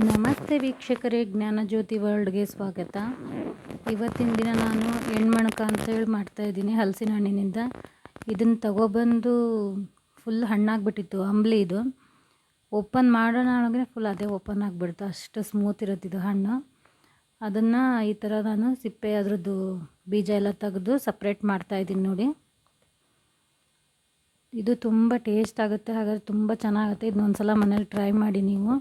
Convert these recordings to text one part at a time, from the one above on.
ನಮಸ್ತೆ ವೀಕ್ಷಕರೇ, ಜ್ಞಾನಜ್ಯೋತಿ ವರ್ಲ್ಡ್ಗೆ ಸ್ವಾಗತ. ಇವತ್ತಿನ ದಿನ ನಾನು ಎಣ್ಮಣಕ ಅಂತೇಳಿ ಮಾಡ್ತಾಯಿದ್ದೀನಿ ಹಲಸಿನ ಹಣ್ಣಿನಿಂದ. ಇದನ್ನು ತಗೊಬಂದು ಫುಲ್ ಹಣ್ಣಾಗಿಬಿಟ್ಟಿತ್ತು, ಅಂಬ್ಲಿ ಇದು. ಓಪನ್ ಮಾಡೋಣ ಅಂದರೆ ಫುಲ್ ಅದೇ ಓಪನ್ ಆಗಿಬಿಡ್ತು, ಅಷ್ಟು ಸ್ಮೂತ್ ಇರುತ್ತಿದ್ದು ಹಣ್ಣು. ಅದನ್ನು ಈ ಥರ ನಾನು ಸಿಪ್ಪೆ ಅದರದ್ದು ಬೀಜ ಎಲ್ಲ ತೆಗೆದು ಸಪ್ರೇಟ್ ಮಾಡ್ತಾಯಿದ್ದೀನಿ ನೋಡಿ. ಇದು ತುಂಬ ಟೇಸ್ಟ್ ಆಗುತ್ತೆ, ಹಾಗಾದರೆ ತುಂಬ ಚೆನ್ನಾಗುತ್ತೆ. ಇದನ್ನೊಂದು ಸಲ ಮನೇಲಿ ಟ್ರೈ ಮಾಡಿ ನೀವು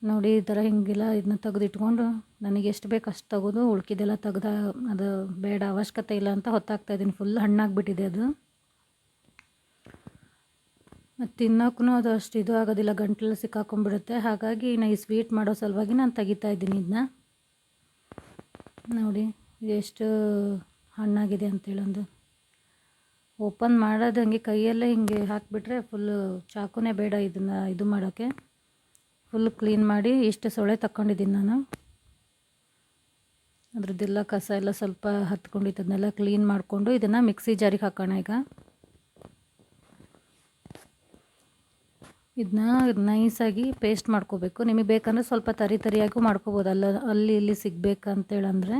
ನೋಡಿ. ಈ ಥರ ಹೀಗೆಲ್ಲ ಇದನ್ನ ತೆಗೆದಿಟ್ಕೊಂಡು ನನಗೆ ಎಷ್ಟು ಬೇಕು ಅಷ್ಟು ತೆಗೆದು ಉಳ್ಕಿದೆಲ್ಲ ತೆಗ್ದು ಅದು ಬೇಡ ಅವಶ್ಯಕತೆ ಇಲ್ಲ ಅಂತ ಹೊತ್ತಾಗ್ತಾಯಿದ್ದೀನಿ. ಫುಲ್ ಹಣ್ಣಾಗಿಬಿಟ್ಟಿದೆ ಅದು. ಮತ್ತು ತಿನ್ನೋಕ್ಕೂ ಅದು ಅಷ್ಟು ಇದು ಆಗೋದಿಲ್ಲ, ಗಂಟಲಲ್ಲಿ ಸಿಕ್ಕಾಕೊಂಡ್ಬಿಡುತ್ತೆ. ಹಾಗಾಗಿ ನಾನು ಈ ಸ್ವೀಟ್ ಮಾಡೋ ಸಲುವಾಗಿ ನಾನು ತೆಗಿತಾಯಿದ್ದೀನಿ ಇದನ್ನ. ನೋಡಿ ಎಷ್ಟು ಹಣ್ಣಾಗಿದೆ ಅಂತೇಳೊಂದು. ಓಪನ್ ಮಾಡೋದು ಹಂಗೆ ಕೈಯಲ್ಲೇ ಹಿಂಗೆ ಹಾಕಿಬಿಟ್ರೆ ಫುಲ್ಲು ಚಾಕುನೇ ಬೇಡ ಇದನ್ನು ಇದು ಮಾಡೋಕ್ಕೆ. ಫುಲ್ ಕ್ಲೀನ್ ಮಾಡಿ ಇಷ್ಟು ಸೊಳೆ ತಗೊಂಡಿದ್ದೀನಿ ನಾನು. ಅದ್ರದ್ದೆಲ್ಲ ಕಸ ಎಲ್ಲ ಸ್ವಲ್ಪ ಹತ್ಕೊಂಡಿತ್ತು, ಅದನ್ನೆಲ್ಲ ಕ್ಲೀನ್ ಮಾಡಿಕೊಂಡು ಇದನ್ನು ಮಿಕ್ಸಿ ಜಾರಿಗೆ ಹಾಕೋಣ. ಈಗ ಇದನ್ನ ನೈಸಾಗಿ ಪೇಸ್ಟ್ ಮಾಡ್ಕೋಬೇಕು. ನಿಮಗೆ ಬೇಕಂದರೆ ಸ್ವಲ್ಪ ತರಿಯಾಗೂ ಮಾಡ್ಕೋಬೋದು, ಅಲ್ಲಿ ಇಲ್ಲಿ ಸಿಗಬೇಕಂತೇಳಂದರೆ.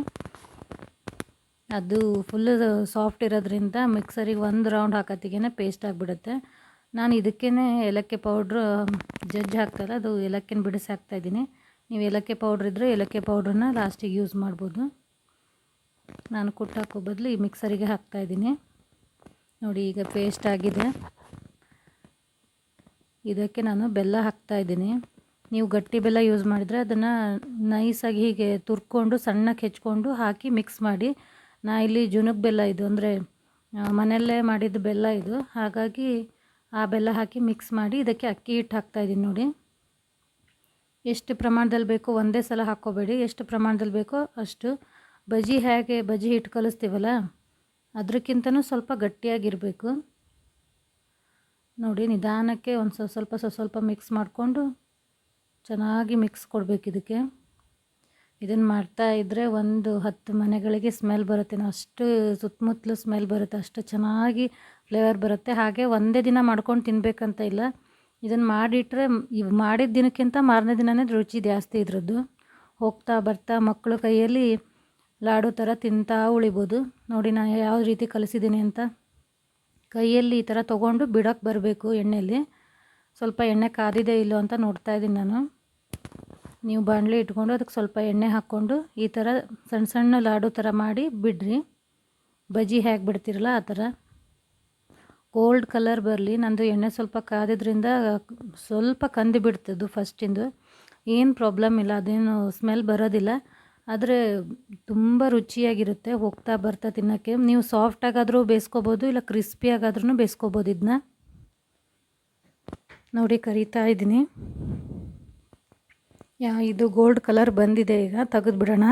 ಅದು ಫುಲ್ಲು ಸಾಫ್ಟ್ ಇರೋದ್ರಿಂದ ಮಿಕ್ಸರಿಗೆ ಒಂದು ರೌಂಡ್ ಹಾಕೋತ್ತಿಗೆ ಪೇಸ್ಟ್ ಆಗಿಬಿಡುತ್ತೆ. ನಾನು ಇದಕ್ಕೇ ಏಲಕ್ಕಿ ಪೌಡ್ರು ಜಜ್ಜಿ ಹಾಕ್ತಾಯಿಲ್ಲ, ಅದು ಏಲಕ್ಕಿನ ಬಿಡಿಸಿ ಹಾಕ್ತಾಯಿದ್ದೀನಿ. ನೀವು ಏಲಕ್ಕಿ ಪೌಡ್ರ್ ಇದ್ದರೆ ಏಲಕ್ಕಿ ಪೌಡ್ರನ್ನ ಲಾಸ್ಟಿಗೆ ಯೂಸ್ ಮಾಡ್ಬೋದು. ನಾನು ಕುಟ್ಟು ಹಾಕೋ ಬದಲು ಈ ಮಿಕ್ಸರಿಗೆ ಹಾಕ್ತಾಯಿದ್ದೀನಿ ನೋಡಿ. ಈಗ ಪೇಸ್ಟ್ ಆಗಿದೆ. ಇದಕ್ಕೆ ನಾನು ಬೆಲ್ಲ ಹಾಕ್ತಾಯಿದ್ದೀನಿ. ನೀವು ಗಟ್ಟಿ ಬೆಲ್ಲ ಯೂಸ್ ಮಾಡಿದರೆ ಅದನ್ನು ನೈಸಾಗಿ ಹೀಗೆ ತುರ್ಕೊಂಡು ಸಣ್ಣಕ್ಕೆ ಹೆಚ್ಕೊಂಡು ಹಾಕಿ ಮಿಕ್ಸ್ ಮಾಡಿ. ನಾ ಇಲ್ಲಿ ಜುನುಗ್ ಬೆಲ್ಲ ಇದು, ಅಂದರೆ ಮನೆಯಲ್ಲೇ ಮಾಡಿದ ಬೆಲ್ಲ ಇದು, ಹಾಗಾಗಿ ಆ ಬೆಲ್ಲ ಹಾಕಿ ಮಿಕ್ಸ್ ಮಾಡಿ ಇದಕ್ಕೆ ಅಕ್ಕಿ ಹಿಟ್ಟು ಹಾಕ್ತಾಯಿದ್ದೀನಿ ನೋಡಿ. ಎಷ್ಟು ಪ್ರಮಾಣದಲ್ಲಿ ಬೇಕೋ ಒಂದೇ ಸಲ ಹಾಕ್ಕೋಬೇಡಿ, ಎಷ್ಟು ಪ್ರಮಾಣದಲ್ಲಿ ಬೇಕೋ ಅಷ್ಟು. ಹೇಗೆ ಬಜ್ಜಿ ಹಿಟ್ಟು ಕಲಿಸ್ತೀವಲ್ಲ ಅದಕ್ಕಿಂತನೂ ಸ್ವಲ್ಪ ಗಟ್ಟಿಯಾಗಿರಬೇಕು ನೋಡಿ. ನಿಧಾನಕ್ಕೆ ಒಂದು ಸ್ವಲ್ಪ ಮಿಕ್ಸ್ ಮಾಡಿಕೊಂಡು ಚೆನ್ನಾಗಿ ಮಿಕ್ಸ್ ಕೊಡಬೇಕು ಇದಕ್ಕೆ. ಇದನ್ನು ಮಾಡ್ತಾಯಿದ್ರೆ ಒಂದು 10 ಮನೆಗಳಿಗೆ ಸ್ಮೆಲ್ ಬರುತ್ತೆ, ಅಷ್ಟು ಸುತ್ತಮುತ್ತಲು ಸ್ಮೆಲ್ ಬರುತ್ತೆ, ಅಷ್ಟು ಚೆನ್ನಾಗಿ ಫ್ಲೇವರ್ ಬರುತ್ತೆ. ಹಾಗೆ ಒಂದೇ ದಿನ ಮಾಡ್ಕೊಂಡು ತಿನ್ನಬೇಕಂತ ಇಲ್ಲ, ಇದನ್ನು ಮಾಡಿಟ್ರೆ ಇವು ಮಾಡಿದ ದಿನಕ್ಕಿಂತ ಮಾರನೇ ದಿನವೇ ರುಚಿ ಜಾಸ್ತಿ ಇದ್ರದ್ದು. ಹೋಗ್ತಾ ಬರ್ತಾ ಮಕ್ಕಳು ಕೈಯಲ್ಲಿ ಲಾಡು ಥರ ತಿಂತಾ ಉಳಿಬೋದು ನೋಡಿ. ನಾನು ಯಾವ ರೀತಿ ಕಲಿಸಿದ್ದೀನಿ ಅಂತ. ಕೈಯಲ್ಲಿ ಈ ಥರ ತೊಗೊಂಡು ಬಿಡೋಕ್ಕೆ ಬರಬೇಕು ಎಣ್ಣೆಯಲ್ಲಿ. ಸ್ವಲ್ಪ ಎಣ್ಣೆ ಕಾದಿದೆ ಇಲ್ಲೋ ಅಂತ ನೋಡ್ತಾಯಿದ್ದೀನಿ ನಾನು. ನೀವು ಬಾಣಲೆ ಇಟ್ಕೊಂಡು ಅದಕ್ಕೆ ಸ್ವಲ್ಪ ಎಣ್ಣೆ ಹಾಕ್ಕೊಂಡು ಈ ಥರ ಸಣ್ಣ ಸಣ್ಣ ಲಾಡು ಥರ ಮಾಡಿ ಬಿಡ್ರಿ. ಬಜ್ಜಿ ಹೇಗೆ ಬಿಡ್ತಿರಲ್ಲ ಆ ಥರ. ಗೋಲ್ಡ್ ಕಲರ್ ಬರಲಿ. ನಂದು ಎಣ್ಣೆ ಸ್ವಲ್ಪ ಕಾದಿದ್ರಿಂದ ಸ್ವಲ್ಪ ಕಂದು ಬಿಡ್ತದ್ದು ಫಸ್ಟಿಂದು. ಏನು ಪ್ರಾಬ್ಲಮ್ ಇಲ್ಲ, ಅದೇನು ಸ್ಮೆಲ್ ಬರೋದಿಲ್ಲ. ಆದರೆ ತುಂಬ ರುಚಿಯಾಗಿರುತ್ತೆ ಹೋಗ್ತಾ ಬರ್ತಾ ತಿನ್ನೋಕ್ಕೆ. ನೀವು ಸಾಫ್ಟಾಗಾದರೂ ಬೇಯಿಸ್ಕೋಬೋದು, ಇಲ್ಲ ಕ್ರಿಸ್ಪಿಯಾಗಾದ್ರೂ ಬೇಯಿಸ್ಕೋಬೋದು. ಇದನ್ನ ನೋಡಿ ಕರಿತಾ ಇದ್ದೀನಿ. ಇದು ಗೋಲ್ಡ್ ಕಲರ್ ಬಂದಿದೆ, ಈಗ ತೆಗೆದುಬಿಡೋಣ.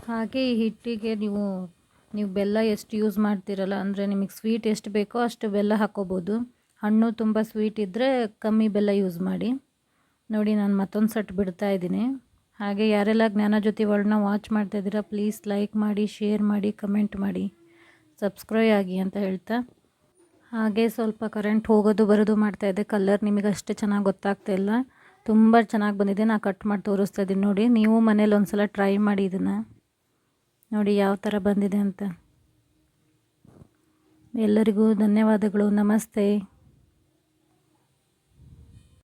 ಹಾಗೆ ಈ ಹಿಟ್ಟಿಗೆ ನೀವು ಬೆಲ್ಲ ಎಷ್ಟು ಯೂಸ್ ಮಾಡ್ತೀರಲ್ಲ, ಅಂದರೆ ನಿಮಗೆ ಸ್ವೀಟ್ ಎಷ್ಟು ಬೇಕೋ ಅಷ್ಟು ಬೆಲ್ಲ ಹಾಕ್ಕೋಬೋದು. ಹಣ್ಣು ತುಂಬ ಸ್ವೀಟ್ ಇದ್ದರೆ ಕಮ್ಮಿ ಬೆಲ್ಲ ಯೂಸ್ ಮಾಡಿ ನೋಡಿ. ನಾನು ಮತ್ತೊಂದು ಸೆಟ್ ಬಿಡ್ತಾ ಇದ್ದೀನಿ. ಹಾಗೆ ಯಾರೆಲ್ಲ ಜ್ಞಾನಜ್ಯೋತಿ ವರ್ಲ್ಡ್ನ ವಾಚ್ ಮಾಡ್ತಾಯಿದ್ದೀರಾ ಪ್ಲೀಸ್ ಲೈಕ್ ಮಾಡಿ, ಶೇರ್ ಮಾಡಿ, ಕಮೆಂಟ್ ಮಾಡಿ, ಸಬ್ಸ್ಕ್ರೈಬ್ ಆಗಿ ಅಂತ ಹೇಳ್ತಾ. ಹಾಗೆ ಸ್ವಲ್ಪ ಕರೆಂಟ್ ಹೋಗೋದು ಬರೋದು ಮಾಡ್ತಾಯಿದ್ದೆ. ಕಲರ್ ನಿಮಗೆ ಅಷ್ಟು ಚೆನ್ನಾಗಿ ಗೊತ್ತಾಗ್ತಾ ಇಲ್ಲ, ತುಂಬ ಚೆನ್ನಾಗಿ ಬಂದಿದೆ. ನಾನು ಕಟ್ ಮಾಡಿ ತೋರಿಸ್ತಾ ಇದ್ದೀನಿ ನೋಡಿ. ನೀವು ಮನೇಲಿ ಒಂದು ಸಲ ಟ್ರೈ ಮಾಡಿ ಇದನ್ನು ನೋಡಿ ಯಾವ ಥರ ಬಂದಿದೆ ಅಂತ. ಎಲ್ಲರಿಗೂ ಧನ್ಯವಾದಗಳು. ನಮಸ್ತೆ.